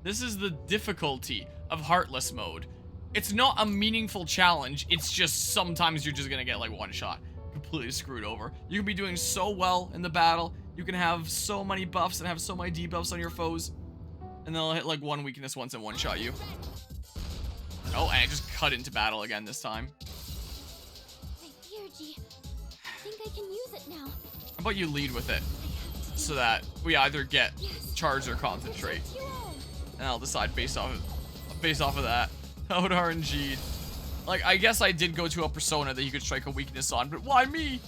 This is the difficulty of Heartless mode. It's not a meaningful challenge, it's just sometimes you're just gonna get like one shot. Completely screwed over. You can be doing so well in the battle, you can have so many buffs and have so many debuffs on your foes, and they'll hit like one weakness once and one shot you. Oh, and I just cut into battle again this time. My theurgy. I think I can use it now. How about you lead with it, so that we either get charge or concentrate, and I'll decide based off of that. How RNG'd. Like, I guess I did go to a persona that you could strike a weakness on, but why me?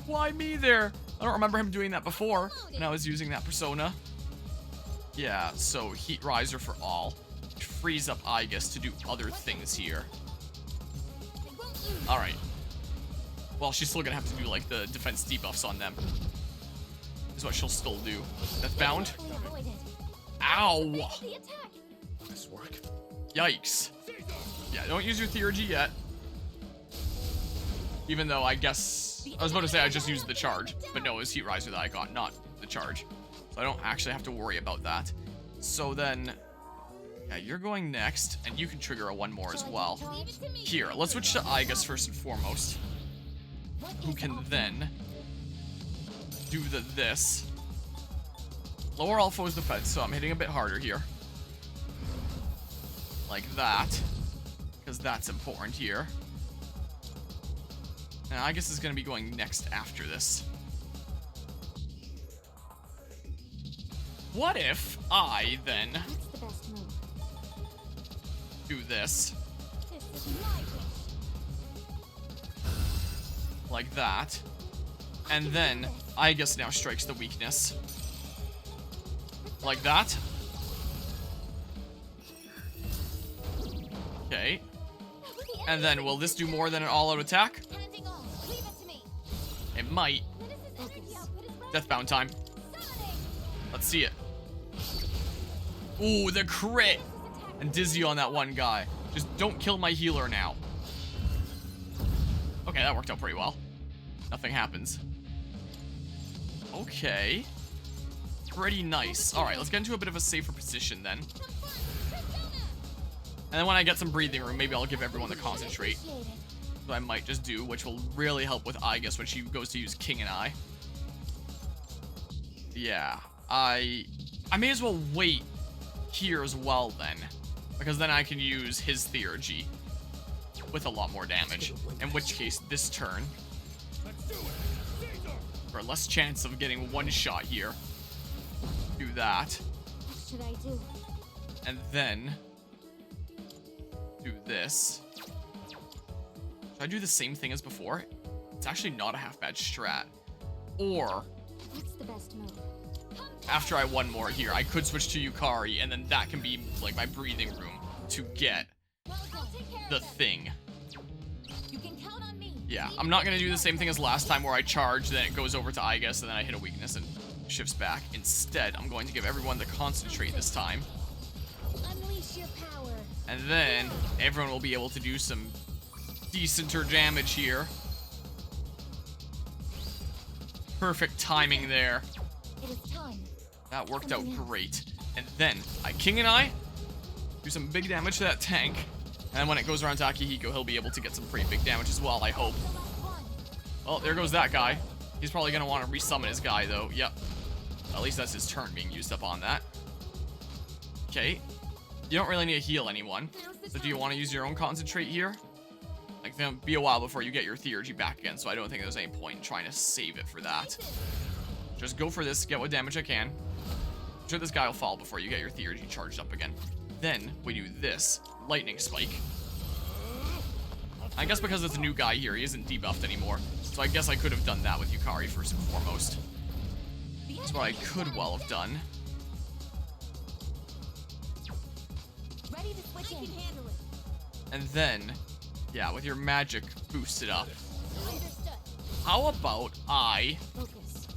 Why me there? I don't remember him doing that before when I was using that persona. Yeah, so Heat Riser for all. Frees up Aigis to do other things here. Alright. Well, she's still gonna have to do, like, the defense debuffs on them. Is what she'll still do. That's bound. Ow! This work? Yikes. Yeah, don't use your theurgy yet. Even though I guess... I was about to say I just used the charge. But no, it was Heat Riser that I got, not the charge. So I don't actually have to worry about that. So then... Yeah, you're going next. And you can trigger a one more as well. Here, let's switch to Aigis first and foremost. Who can then... do this. Lower all foes defense, so I'm hitting a bit harder here. Like that. Because that's important here. And Aigis is going to be going next after this. What if I then do this? Like that. And then Aigis now strikes the weakness. Like that. Okay. And then will this do more than an all-out attack? It might. Deathbound time. Let's see it. Ooh, the crit! And dizzy on that one guy. Just don't kill my healer now. Okay, that worked out pretty well. Nothing happens. Okay. Pretty nice. Alright, let's get into a bit of a safer position then. And then when I get some breathing room, maybe I'll give everyone the concentrate. So I might just do, which will really help with Aigis when she goes to use King and I. Yeah, I may as well wait here as well then. Because then I can use his theurgy with a lot more damage. In which case, this turn, for less chance of getting one shot here, do that. What should I do? And then do this. Should I do the same thing as before? It's actually not a half bad strat. Or What's the best move? after I one more here, I could switch to Yukari, and then that can be like my breathing room to get the thing. You can count on me. Yeah, I'm not gonna do the same thing as last time where I charge, then it goes over to Aigis, and then I hit a weakness and shifts back. Instead, I'm going to give everyone the concentrate this time. Unleash your power. And then everyone will be able to do some decenter damage here. Perfect timing there. It is time. That worked out great. And then I King and I do some big damage to that tank. And when it goes around to Akihiko, he'll be able to get some pretty big damage as well, I hope. Well, there goes that guy. He's probably going to want to resummon his guy, though. Yep. At least that's his turn being used up on that. Okay. You don't really need to heal anyone. So do you want to use your own concentrate here? Like, it'll be a while before you get your theurgy back again, so I don't think there's any point in trying to save it for that. Just go for this, get what damage I can. I'm sure this guy will fall before you get your theurgy charged up again. Then we do this. Lightning Spike. I guess because it's a new guy here, he isn't debuffed anymore. So I guess I could have done that with Yukari first and foremost. That's what I could well have done. Ready to switch in. Handle it. And then, yeah, with your magic boosted up. Understood. How about I Focus.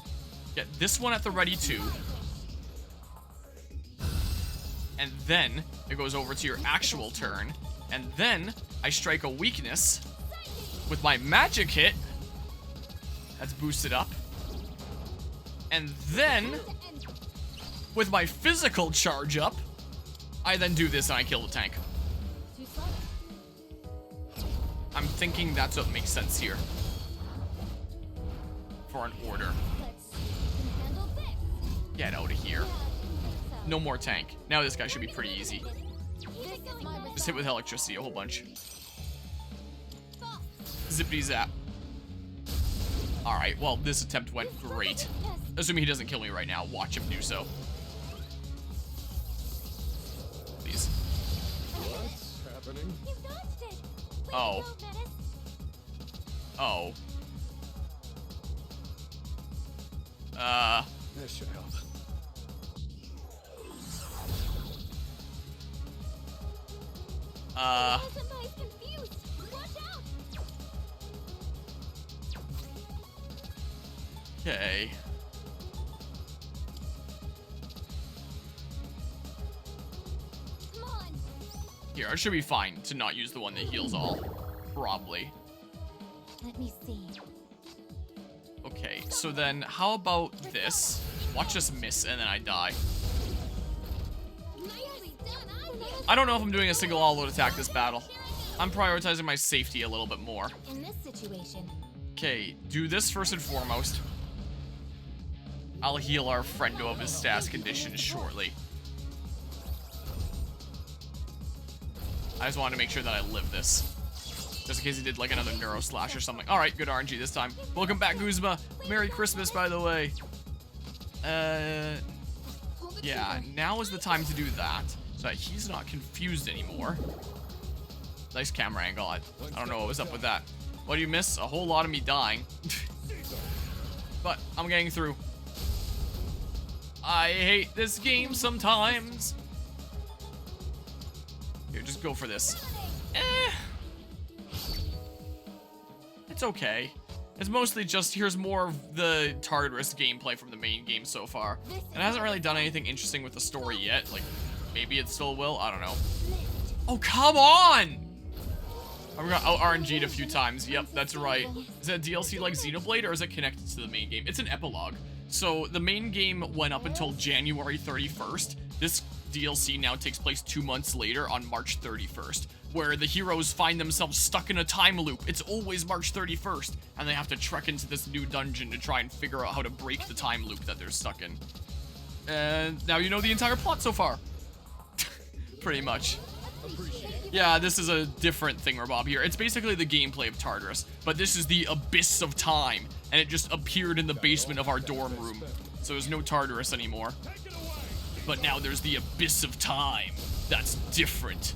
get this one at the ready too. And then it goes over to your actual turn. And then I strike a weakness with my magic hit. That's boosted up. And then with my physical charge up, I then do this and I kill the tank. Too slow. I'm thinking that's what makes sense here. For an order. Let's see if you can handle this. Get out of here. Yeah, I think No more tank. Now this guy should be pretty easy. so. This is my Just hit with electricity a whole bunch. response. Zippity zap. Alright, well, this attempt went great. Yes. Assuming he doesn't kill me right now. Watch him do so. Please. What's happening? You dodged it. Way to Oh. go, Menace. Oh. This should help. Somebody's confused. Watch out. Okay. Come on. Here, it should be fine to not use the one that heals all. Probably. Let me see. Okay, so then how about this? Watch us miss and then I die. Nicely done. I don't know if I'm doing a single all-out attack this battle. I'm prioritizing my safety a little bit more. In this situation, Okay, do this first and foremost. I'll heal our friendo of his status condition shortly. I just wanted to make sure that I live this. Just in case he did like another neuro slash or something. Alright, good RNG this time. Welcome back, Guzma. Merry Christmas, by the way. Yeah, now is the time to do that. So that he's not confused anymore. Nice camera angle. I don't know what was up with that. What do you miss? A whole lot of me dying. But I'm getting through. I hate this game sometimes. Here, just go for this. It's okay. It's mostly just, here's more of the Tartarus gameplay from the main game so far. And it hasn't really done anything interesting with the story yet. Like, maybe it still will, I don't know. Oh, come on! I got out RNG'd a few times. Yep, that's right. Is that DLC like Xenoblade, or is it connected to the main game? It's an epilogue. So the main game went up until January 31st. This DLC now takes place 2 months later on March 31st, where the heroes find themselves stuck in a time loop. It's always March 31st, and they have to trek into this new dungeon to try and figure out how to break the time loop that they're stuck in. And now you know the entire plot so far. Pretty much. Yeah, this is a different thingamabob here. It's basically the gameplay of Tartarus, but this is the Abyss of Time, and it just appeared in the basement of our dorm room. So there's no Tartarus anymore. But now there's the Abyss of Time. That's different.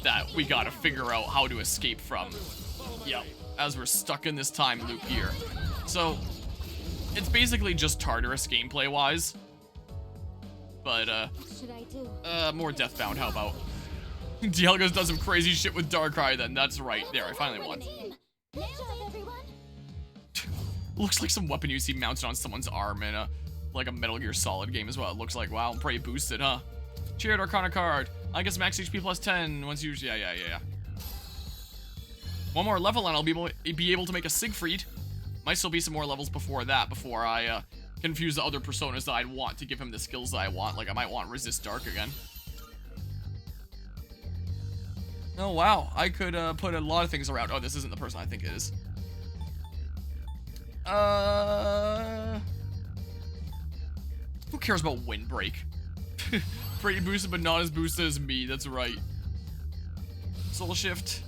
That we gotta figure out how to escape from. Yep, as we're stuck in this time loop here. So, it's basically just Tartarus gameplay-wise. But, what should I do? more Deathbound, how about? Dialga's does some crazy shit with Darkrai then, that's right. There, I finally won. Good job, everyone. Looks like some weapon you see mounted on someone's arm in a, like a Metal Gear Solid game is what it looks like. Wow, I'm pretty boosted, huh? Cheered Arcana card. I guess max HP plus 10 once you, yeah. One more level and I'll be able to make a Siegfried. Might still be some more levels before that, before I, confuse the other personas that I'd want to give him the skills that I want. Like, I might want Resist Dark again. Oh, wow. I could, put a lot of things around. Oh, this isn't the person I think it is. Who cares about Windbreak? Pretty boosted, but not as boosted as me. That's right. Soul Shift.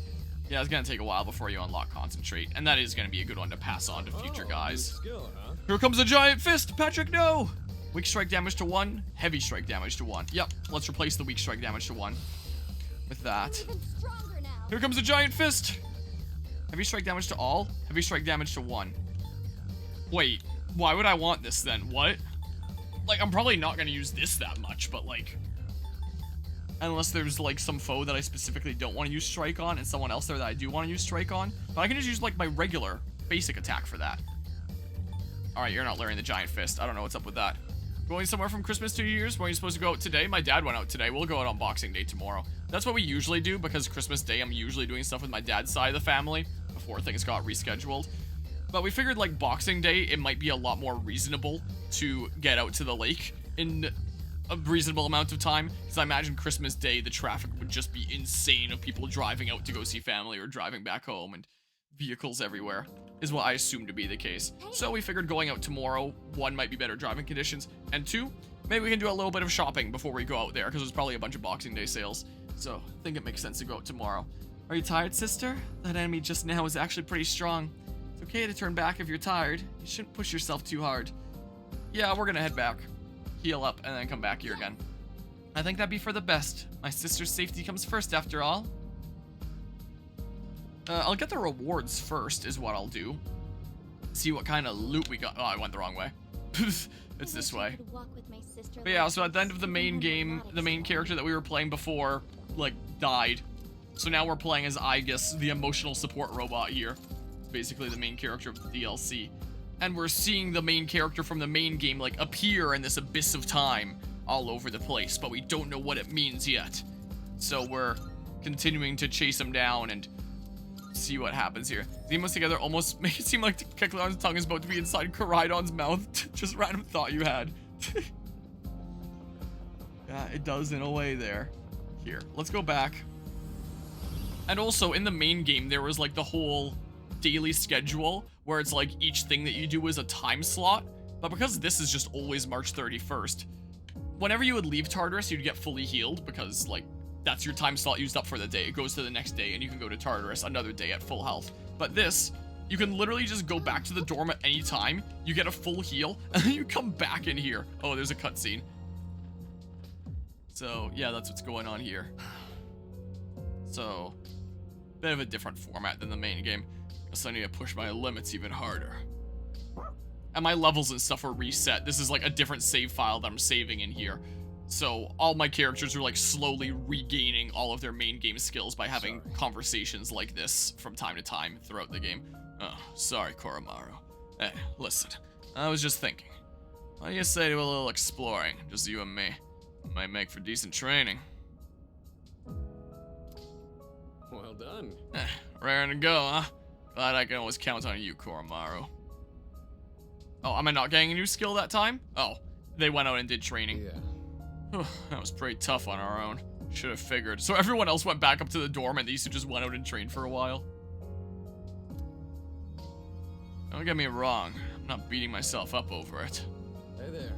Yeah, it's gonna take a while before you unlock Concentrate, and that is gonna be a good one to pass on to future guys. Skill, huh? Here comes a giant fist, Patrick. No. Weak strike damage to 1, heavy strike damage to 1. Yep. Let's replace the weak strike damage to 1 with that. Even stronger now. Here comes a giant fist. Heavy strike damage to all, heavy strike damage to 1. Wait, why would I want this then? What? Like, I'm probably not gonna use this that much, but like, unless there's like some foe that I specifically don't want to use strike on and someone else there that I do want to use strike on. But I can just use like my regular basic attack for that. Alright, you're not learning the giant fist. I don't know what's up with that. Going somewhere from Christmas to New Year's? When are you supposed to go out today? My dad went out today. We'll go out on Boxing Day tomorrow. That's what we usually do, because Christmas Day I'm usually doing stuff with my dad's side of the family before things got rescheduled. But we figured like Boxing Day, it might be a lot more reasonable to get out to the lake in a reasonable amount of time, because I imagine Christmas Day, the traffic would just be insane of people driving out to go see family or driving back home, and vehicles everywhere, is what I assume to be the case. So we figured going out tomorrow, one, might be better driving conditions, and two, maybe we can do a little bit of shopping before we go out there, because there's probably a bunch of Boxing Day sales. So I think it makes sense to go out tomorrow. Are you tired, sister? That enemy just now is actually pretty strong. It's okay to turn back if you're tired. You shouldn't push yourself too hard. Yeah, we're gonna head back, heal up, and then come back here again. I think that'd be for the best. My sister's safety comes first, after all. I'll get the rewards first, is what I'll do. See what kind of loot we got. Oh, I went the wrong way. It's this way. But yeah, so at the end of the main game, the main character that we were playing before, like, died. So now we're playing as Aigis, the emotional support robot here. Basically the main character of the DLC. And we're seeing the main character from the main game, like, appear in this abyss of time all over the place, but we don't know what it means yet. So we're continuing to chase him down and see what happens here. The emotes together almost make it seem like Kecleon's tongue is about to be inside Koraidon's mouth. Just random thought you had. Yeah, it does in a way there. Here, let's go back. And also, in the main game, there was like the whole daily schedule where it's like each thing that you do is a time slot. But because this is just always March 31st, whenever you would leave Tartarus, you'd get fully healed because, like, that's your time slot used up for the day. It goes to the next day, and you can go to Tartarus another day at full health. But this, you can literally just go back to the dorm at any time. You get a full heal, and then you come back in here. Oh, there's a cutscene. So, yeah, that's what's going on here. So, bit of a different format than the main game. Guess I need to push my limits even harder. And my levels and stuff are reset. This is like a different save file that I'm saving in here. So all my characters are like slowly regaining all of their main game skills by having conversations like this from time to time throughout the game. Oh, sorry, Koromaru. Hey, listen, I was just thinking. What do you say to a little exploring, just you and me? Might make for decent training. Well done. Raring to go, huh? Glad I can always count on you, Koromaru. Oh, am I not getting a new skill that time? Oh, they went out and did training. Yeah. That was pretty tough on our own. Should have figured. So everyone else went back up to the dorm and these two just went out and trained for a while. Don't get me wrong. I'm not beating myself up over it. Hey there.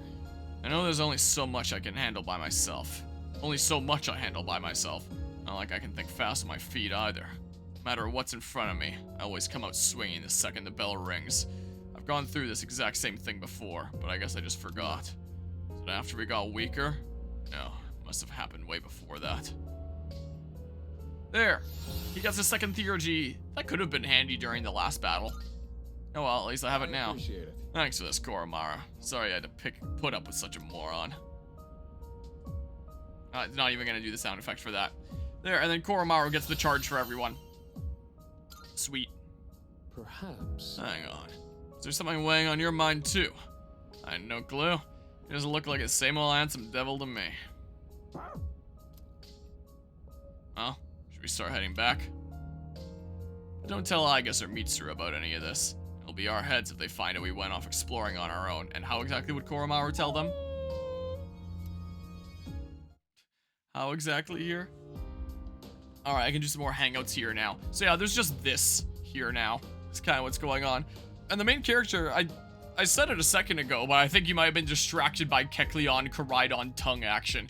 I know there's only so much I can handle by myself. Only so much I handle by myself. Not like I can think fast on my feet either. No matter what's in front of me, I always come out swinging the second the bell rings. I've gone through this exact same thing before, but I guess I just forgot. So after we got weaker? No, it must have happened way before that. There! He gets a second theurgy. That could have been handy during the last battle. Oh well, at least I have it now. Appreciate it. Thanks for this, Koromaru. Sorry I had to put up with such a moron. Not even gonna do the sound effect for that. There, and then Koromaru gets the charge for everyone. Sweet. Perhaps. Hang on. Is there something weighing on your mind too? I had no clue. He doesn't look like a same old handsome devil to me. Well, should we start heading back? But don't tell Aigis or Mitsuru about any of this. It'll be our heads if they find out we went off exploring on our own. And how exactly would Koromaru tell them? How exactly here? Alright, I can do some more hangouts here now. So yeah, there's just this here now. That's kind of what's going on. And the main character, I said it a second ago, but I think you might have been distracted by Kecleon Koraidon tongue action.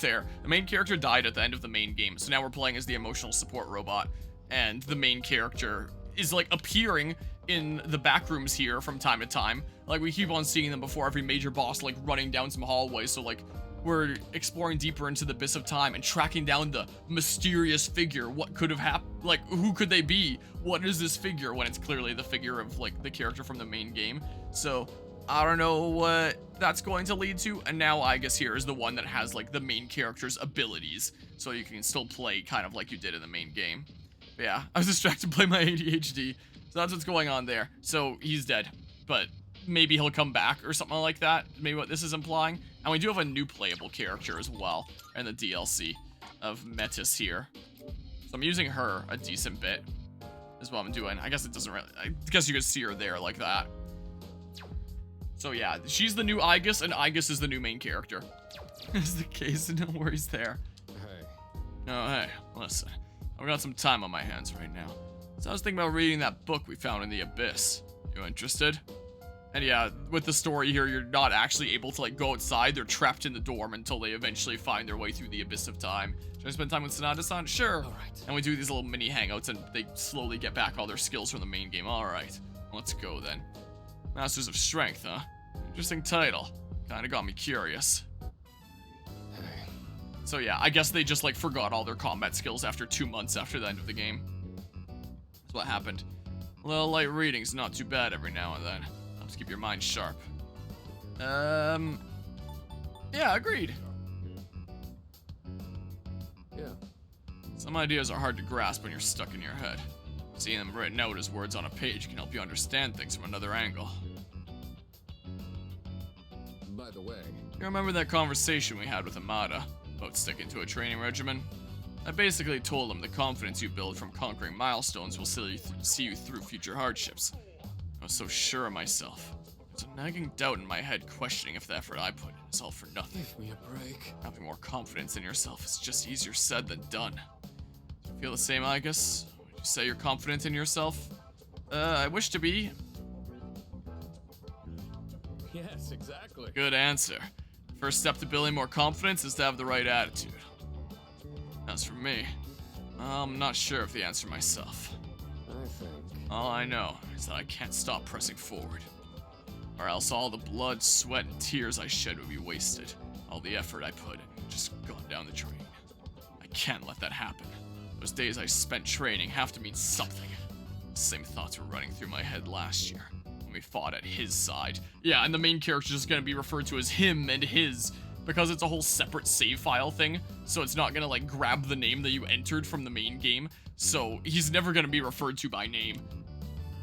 There. The main character died at the end of the main game, so now we're playing as the emotional support robot. And the main character is, like, appearing in the back rooms here from time to time. Like, we keep on seeing them before every major boss, like, running down some hallways, so, like, we're exploring deeper into the abyss of time and tracking down the mysterious figure. What could have happened? Like, who could they be? What is this figure when it's clearly the figure of, like, the character from the main game? So, I don't know what that's going to lead to. And now Aigis here is the one that has, like, the main character's abilities. So you can still play kind of like you did in the main game. But yeah, I was distracted by my ADHD. So that's what's going on there. So he's dead. But maybe he'll come back or something like that. Maybe what this is implying. And we do have a new playable character as well in the DLC of Metis here. So I'm using her a decent bit is what I'm doing. I guess it doesn't really, I guess you could see her there like that. So yeah, she's the new Aigis and Aigis is the new main character. is the case, no worries there. Hey. No, hey, listen. I've got some time on my hands right now. So I was thinking about reading that book we found in the Abyss. You interested? And yeah, with the story here, you're not actually able to like go outside. They're trapped in the dorm until they eventually find their way through the Abyss of Time. Should I spend time with Sanada-san? Sure. Alright. And we do these little mini hangouts and they slowly get back all their skills from the main game. Alright, let's go then. Masters of Strength, huh? Interesting title. Kinda got me curious. Hey. So yeah, I guess they just like forgot all their combat skills after 2 months after the end of the game. That's what happened. A little light reading's not too bad every now and then. Helps keep your mind sharp. Yeah, agreed. Yeah. Some ideas are hard to grasp when you're stuck in your head. Seeing them written out as words on a page can help you understand things from another angle. By the way, You remember that conversation we had with Amada about sticking to a training regimen? I basically told him the confidence you build from conquering milestones will see you through future hardships. I was so sure of myself. There's a nagging doubt in my head questioning if the effort I put in is all for nothing. give me a break. Having more confidence in yourself is just easier said than done. Do you feel the same, Aigis? Would you say you're confident in yourself? I wish to be. Yes, exactly. Good answer. First step to building more confidence is to have the right attitude. As for me, I'm not sure of the answer myself. I think. All I know is that I can't stop pressing forward. Or else all the blood, sweat, and tears I shed would be wasted. All the effort I put in just gone down the drain. I can't let that happen. Those days I spent training have to mean something. The same thoughts were running through my head last year when we fought at his side. Yeah, and the main character is going to be referred to as him and his because it's a whole separate save file thing. So it's not going to like grab the name that you entered from the main game. So he's never going to be referred to by name.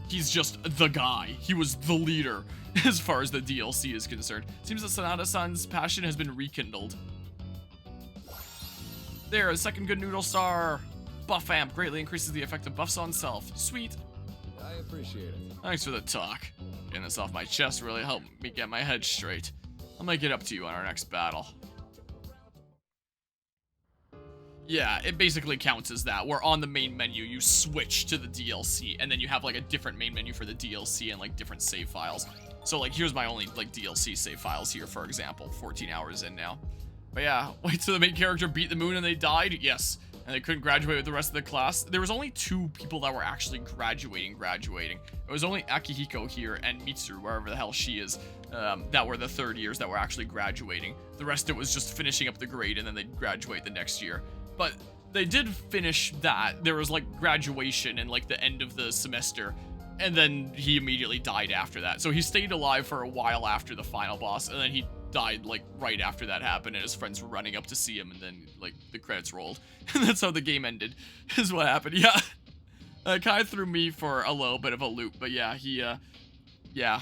He's just the guy. He was the leader as far as the DLC is concerned. Seems that Sanada-san's passion has been rekindled. There, a second good noodle star. Buff amp greatly increases the effect of buffs on self. Sweet. I appreciate it. Thanks for the talk. Getting this off my chest really helped me get my head straight. I'll make it up to you on our next battle. Yeah, it basically counts as that. Where on the main menu, you switch to the DLC, and then you have like a different main menu for the DLC and like different save files. So like, here's my only like DLC save files here, for example, 14 hours in now. But yeah, wait till the main character beat the moon and they died? Yes. And they couldn't graduate with the rest of the class. There was only 2 people that were actually graduating. It was only Akihiko here and Mitsuru, wherever the hell she is, that were the 3rd years that were actually graduating. The rest it was just finishing up the grade and then they'd graduate the next year. But they did finish that. There was like graduation and like the end of the semester. And then he immediately died after that. So he stayed alive for a while after the final boss. And then he died like right after that happened. And his friends were running up to see him. And then like the credits rolled. And that's how the game ended. Is what happened. Yeah. Kind of threw me for a little bit of a loop. But yeah, he, yeah.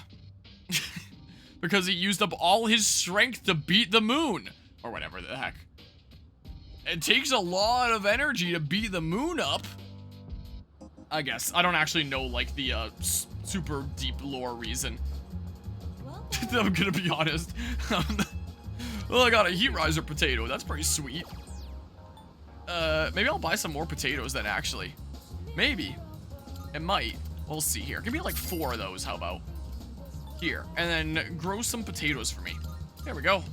Because he used up all his strength to beat the moon. Or whatever the heck. It takes a lot of energy to beat the moon up. I guess. I don't actually know, like, the, super deep lore reason. I'm gonna be honest. Well, I got a heat riser potato. That's pretty sweet. Maybe I'll buy some more potatoes then, actually. Maybe. It might. We'll see here. Give me, like, 4 of those, how about? Here. And then grow some potatoes for me. There we go.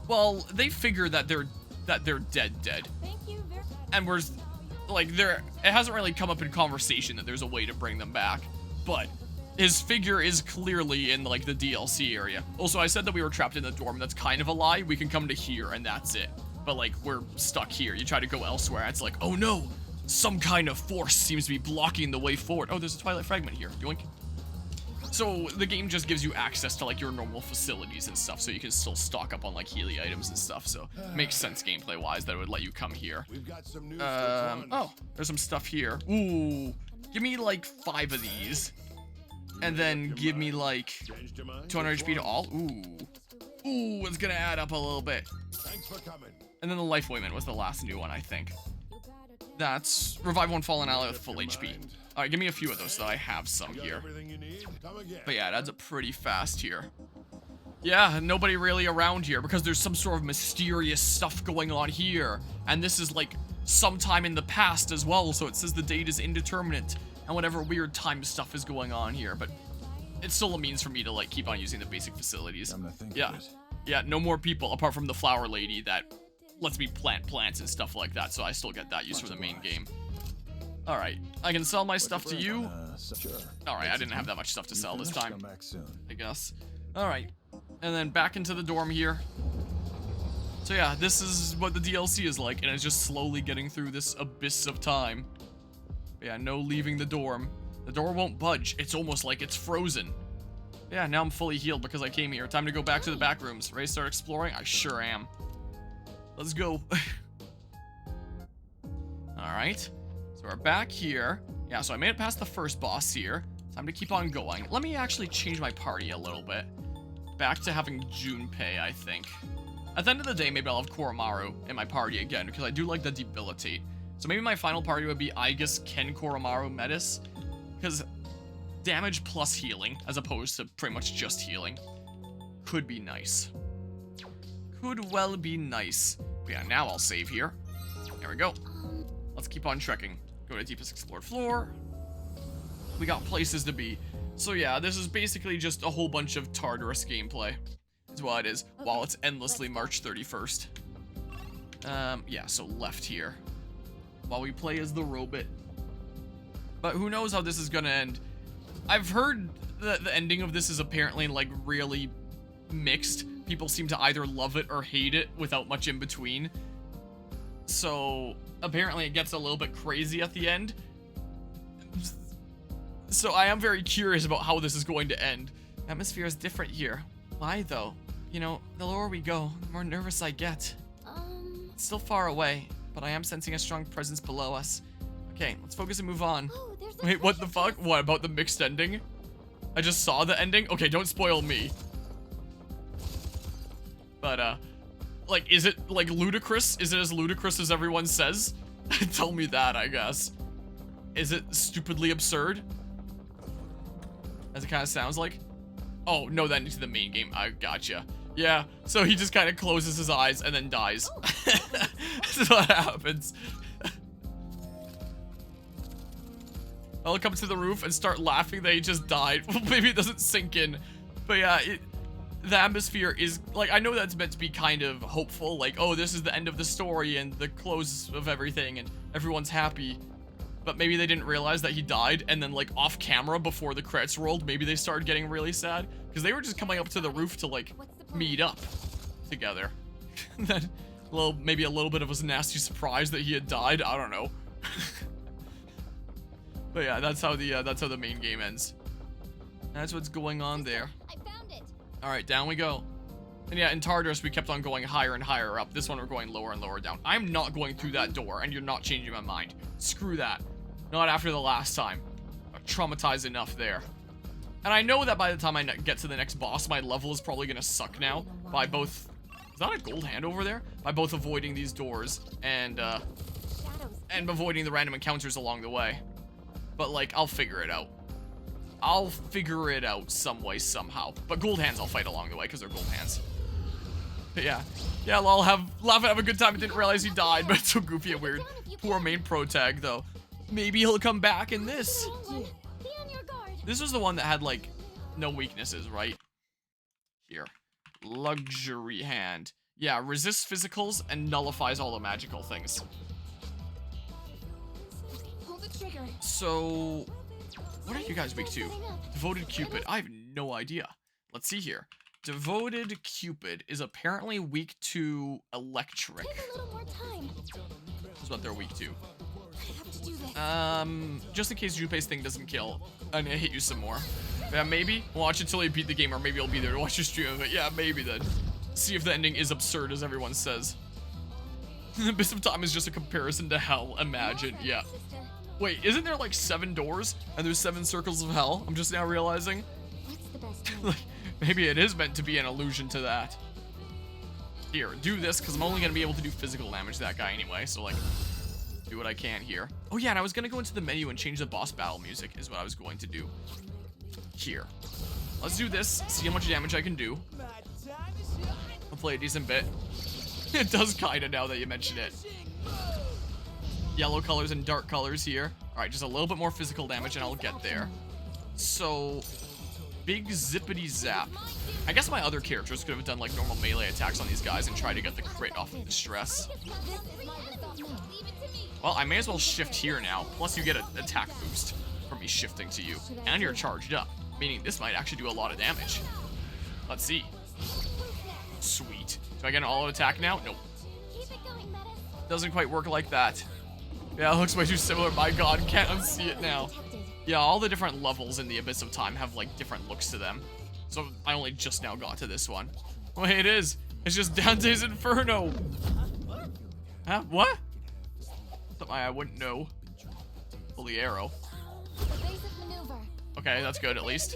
Well, they figure that they're dead. Thank you very much. And we're like, it hasn't really come up in conversation that there's a way to bring them back, but his figure is clearly in like the DLC area. Also, I said that we were trapped in the dorm. That's kind of a lie. We can come to here and that's it. But like, we're stuck here. You try to go elsewhere and it's like, oh no, some kind of force seems to be blocking the way forward. Oh, there's a Twilight Fragment here. Yoink. So the game just gives you access to like your normal facilities and stuff, so you can still stock up on like Healy items and stuff. So makes sense gameplay wise that it would let you come here. We've got some news Oh, there's some stuff here. Ooh, give me like 5 of these, and then give me like 200 HP to all. Ooh, it's gonna add up a little bit. Thanks for coming. And then the Life Ointment was the last new one, I think. That's revive one fallen ally with full HP. All right, give me a few of those so that I have some here. Everything you need. Come again. But yeah, it adds up pretty fast here. Yeah, nobody really around here because there's some sort of mysterious stuff going on here. And this is like sometime in the past as well, so it says the date is indeterminate and whatever weird time stuff is going on here. But it's still a means for me to like keep on using the basic facilities. Yeah. Yeah, no more people apart from the flower lady that lets me plant plants and stuff like that, so I still get that use for the main game. Alright, I can sell my stuff to you. Alright, I didn't have that much stuff to sell this time, I guess. Alright, and then back into the dorm here. So yeah, this is what the DLC is like, and it's just slowly getting through this abyss of time. But yeah, no leaving the dorm. The door won't budge, it's almost like it's frozen. Yeah, now I'm fully healed because I came here. Time to go back to the back rooms. Ready to start exploring? I sure am. Let's go. Alright. So we're back here. Yeah, so I made it past the first boss here. Time to keep on going. Let me actually change my party a little bit. Back to having Junpei, I think. At the end of the day, maybe I'll have Koromaru in my party again, because I do like the debilitate. So maybe my final party would be Aigis, Ken, Koromaru, Metis. Because damage plus healing, as opposed to pretty much just healing, could be nice. Could well be nice. But yeah, now I'll save here. There we go. Let's keep on trekking. Go to deepest explored floor. We got places to be. So yeah, this is basically just a whole bunch of Tartarus gameplay. Is what it is, while it's endlessly March 31st. Yeah, so left here. While we play as the robot. But who knows how this is gonna end. I've heard that the ending of this is apparently like really mixed. People seem to either love it or hate it without much in between. So apparently it gets a little bit crazy at the end. So I am very curious about how this is going to end. Atmosphere is different here. Why though? You know, the lower we go, the more nervous I get. It's still far away, but I am sensing a strong presence below us. Okay, let's focus and move on. Oh, there's Wait, what the fuck? What about the mixed ending? I just saw the ending? Okay, don't spoil me. But, like, is it, like, ludicrous? Is it as ludicrous as everyone says? Tell me that, I guess. Is it stupidly absurd? As it kind of sounds like? Oh, no, that into the main game. I gotcha. Yeah, so he just kind of closes his eyes and then dies. That's what happens. I'll come to the roof and start laughing that he just died. Well, maybe it doesn't sink in. But yeah, the atmosphere is, like, I know that's meant to be kind of hopeful. Like, oh, this is the end of the story and the close of everything and everyone's happy. But maybe they didn't realize that he died, and then, like, off camera before the credits rolled, maybe they started getting really sad. Because they were just coming up to the roof to, like, meet up together. Then, well, maybe a little bit of a nasty surprise that he had died. I don't know. But yeah, that's how the main game ends. That's what's going on there. I found it. All right, down we go. And yeah, in Tartarus, we kept on going higher and higher up. This one, we're going lower and lower down. I'm not going through that door, and you're not changing my mind. Screw that. Not after the last time. I'm traumatized enough there. And I know that by the time I get to the next boss, my level is probably going to suck now. By both... Is that a gold hand over there? By both avoiding these doors and avoiding the random encounters along the way. But, like, I'll figure it out. I'll figure it out some way, somehow. But gold hands I'll fight along the way, because they're gold hands. But yeah. Yeah, I'll laugh and have a good time. I didn't realize he died, but it's so goofy and weird. Poor main protag, though. Maybe he'll come back in this. Be on your guard. This was the one that had, like, no weaknesses, right? Here. Luxury hand. Yeah, resists physicals and nullifies all the magical things. Pull the trigger. So, what are you guys weak to? Devoted Cupid. I have no idea. Let's see here. Devoted Cupid is apparently weak to electric. Take a little more time. That's what they're weak to. I have to do this. Just in case Junpei's thing doesn't kill, I'm gonna hit you some more. Yeah, maybe. Watch until you beat the game, or maybe I'll be there to watch your stream of it. Yeah, maybe then. See if the ending is absurd, as everyone says. The Abyss of Time is just a comparison to hell, imagine. Yeah. Wait, isn't there like 7 doors, and there's 7 circles of hell? I'm just now realizing. What's the best way? Like, maybe it is meant to be an allusion to that. Here, do this, because I'm only going to be able to do physical damage to that guy anyway, so, like, do what I can here. Oh, yeah, and I was going to go into the menu and change the boss battle music, is what I was going to do. Here. Let's do this, see how much damage I can do. I'll play a decent bit. It does kinda now that you mention it. Yellow colors and dark colors here. Alright, just a little bit more physical damage and I'll get there. So, big zippity zap. I guess my other characters could have done like normal melee attacks on these guys and tried to get the crit off of the stress. Well, I may as well shift here now. Plus you get an attack boost from me shifting to you. And you're charged up, meaning this might actually do a lot of damage. Let's see. Sweet. Do I get an all-out attack now? Nope. Doesn't quite work like that. Yeah, it looks way too similar. My god, can't unsee it now. Yeah, all the different levels in the Abyss of Time have like different looks to them. So I only just now got to this one. Wait, it is. It's just Dante's Inferno. Huh? What? Something I wouldn't know. Pull the arrow. Okay, that's good at least.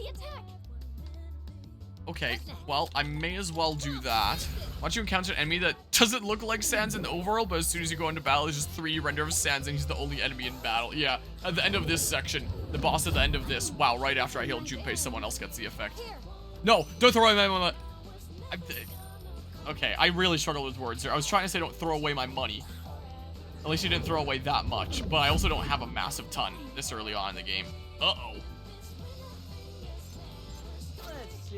Okay, well, I may as well do that. Once you encounter an enemy that doesn't look like Sans in the overworld, but as soon as you go into battle, there's just 3 render of Sans and he's the only enemy in battle. Yeah, at the end of this section, the boss at the end of this, wow, right after I heal Junpei, someone else gets the effect. No, don't throw away my money. Okay, I really struggled with words there. I was trying to say don't throw away my money. At least you didn't throw away that much, but I also don't have a massive ton this early on in the game. Uh-oh.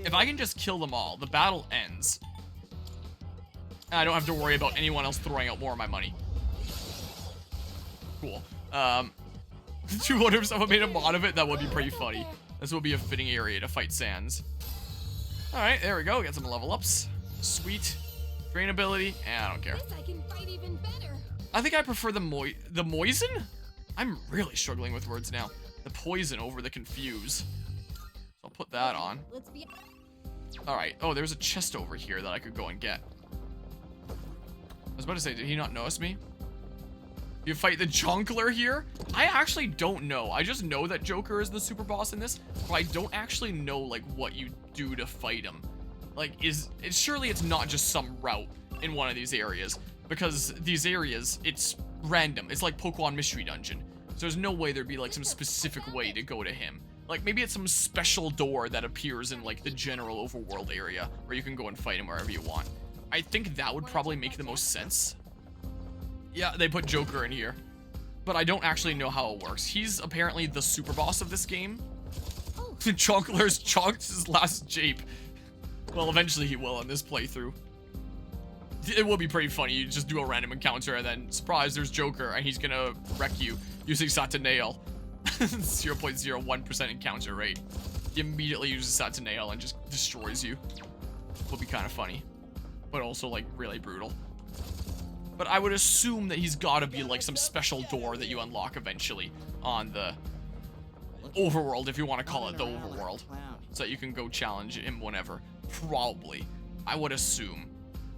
If I can just kill them all, the battle ends. And I don't have to worry about anyone else throwing out more of my money. Cool. 200 if someone made a mod of it, that would be pretty funny. This would be a fitting area to fight Sans. Alright, there we go. Get some level ups. Sweet. Drain ability. I don't care. I think I prefer the moisen? I'm really struggling with words now. The poison over the confuse. I'll put that on. Alright. Oh, there's a chest over here that I could go and get. I was about to say, did he not notice me? You fight the Jonkler here? I actually don't know. I just know that Joker is the super boss in this, but I don't actually know, like, what you do to fight him. Like, surely it's not just some route in one of these areas, because these areas, it's random. It's like Pokemon Mystery Dungeon. So there's no way there'd be, like, some specific way to go to him. Like, maybe it's some special door that appears in, like, the general overworld area, where you can go and fight him wherever you want. I think that would probably make the most sense. Yeah, they put Joker in here. But I don't actually know how it works. He's apparently the super boss of this game. Chonkler's chonked his last jape. Well, eventually he will in this playthrough. It will be pretty funny. You just do a random encounter and then, surprise, there's Joker and he's gonna wreck you using Saturnail. 0.01% encounter rate. He immediately uses Saturnail and just destroys you. Will be kind of funny. But also, like, really brutal. But I would assume that he's gotta be, like, some special door that you unlock eventually on the overworld, if you want to call it the overworld. So that you can go challenge him whenever. Probably. I would assume.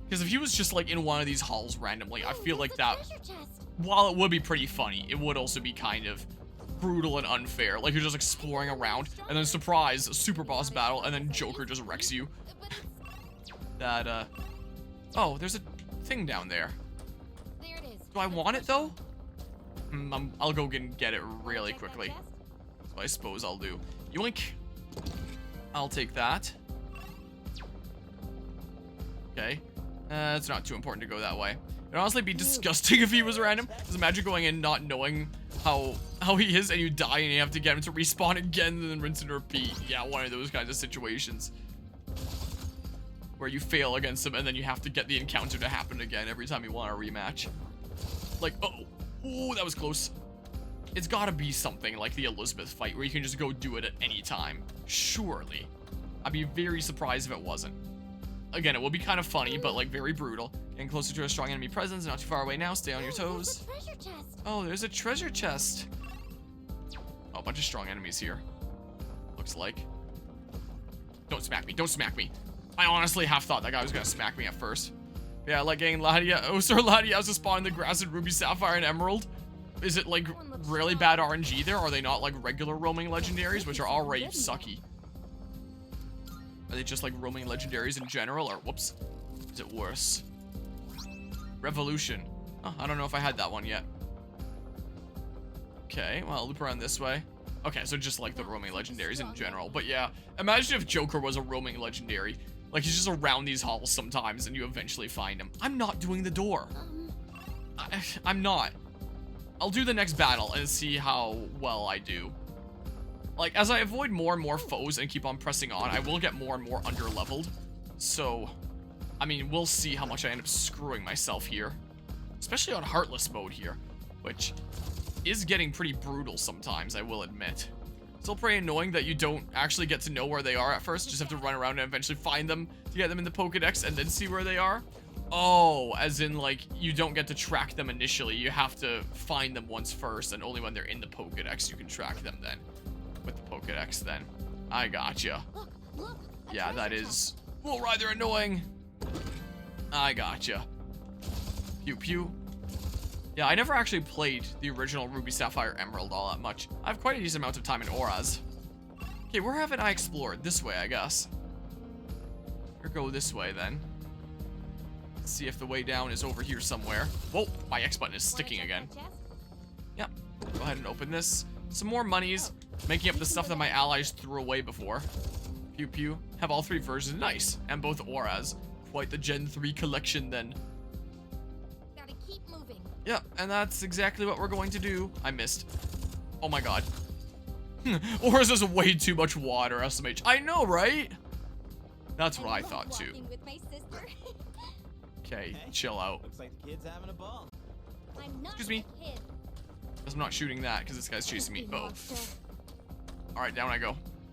Because if he was just, like, in one of these halls randomly, I feel like that, while it would be pretty funny, it would also be kind of brutal and unfair. Like, you're just exploring around, and then, surprise, a super boss battle, and then Joker just wrecks you. That, oh, there's a thing down there. Do I want it, though? I'll go get it really quickly. So I suppose I'll do. Yoink. I'll take that. Okay. It's not too important to go that way. It'd honestly be disgusting if he was random. Just imagine going in not knowing how he is and you die and you have to get him to respawn again and then rinse and repeat. Yeah, one of those kinds of situations. Where you fail against him and then you have to get the encounter to happen again every time you want a rematch. Like, uh-oh. Ooh, that was close. It's gotta be something like the Elizabeth fight where you can just go do it at any time. Surely. I'd be very surprised if it wasn't. Again, it will be kind of funny, but like very brutal. Getting closer to a strong enemy presence, not too far away now, stay on your toes. Oh, there's a treasure chest. Oh, a bunch of strong enemies here. Looks like. Don't smack me, don't smack me. I honestly half thought that guy was gonna smack me at first. Yeah, like getting Latias to spawn in the grass and Ruby, Sapphire, and Emerald. Is it like really bad RNG there? Are they not like regular roaming legendaries, which are already sucky? Are they just like roaming legendaries in general, or whoops, is it worse? Revolution. Oh, I don't know if I had that one yet. Okay, well, I'll loop around this way. Okay, so just like the roaming legendaries in general. But yeah, imagine if Joker was a roaming legendary. Like, he's just around these halls sometimes, and you eventually find him. I'm not doing the door. I'm not. I'll do the next battle and see how well I do. Like, as I avoid more and more foes and keep on pressing on, I will get more and more under-leveled. So, I mean, we'll see how much I end up screwing myself here. Especially on Heartless mode here, which is getting pretty brutal sometimes, I will admit. Still pretty annoying that you don't actually get to know where they are at first. Just have to run around and eventually find them to get them in the Pokedex and then see where they are. Oh, as in, like, you don't get to track them initially. You have to find them once first, and only when they're in the Pokedex you can track them then. With the Pokedex then. I gotcha. Look, Yeah, that is rather annoying. I gotcha. Pew pew. Yeah, I never actually played the original Ruby Sapphire Emerald all that much. I have quite a decent amount of time in Auras. Okay, where haven't I explored? This way, I guess. Or go this way then. Let's see if the way down is over here somewhere. Whoa, my X button is sticking again. Yep. Go ahead and open this. Some more monies, making up the stuff that my allies threw away before. Pew pew. Have all 3 versions. Nice. And both Auras. Quite the Gen 3 collection then. Gotta keep moving. Yeah, and that's exactly what we're going to do. I missed. Oh my god. Auras is way too much water, SMH. I know, right? That's what I thought too. Walking with my sister. Okay, chill out. Looks like the kid's having a ball. I'm not Excuse me. a kid. I'm not shooting that because this guy's chasing me. Oh. Alright, down I go.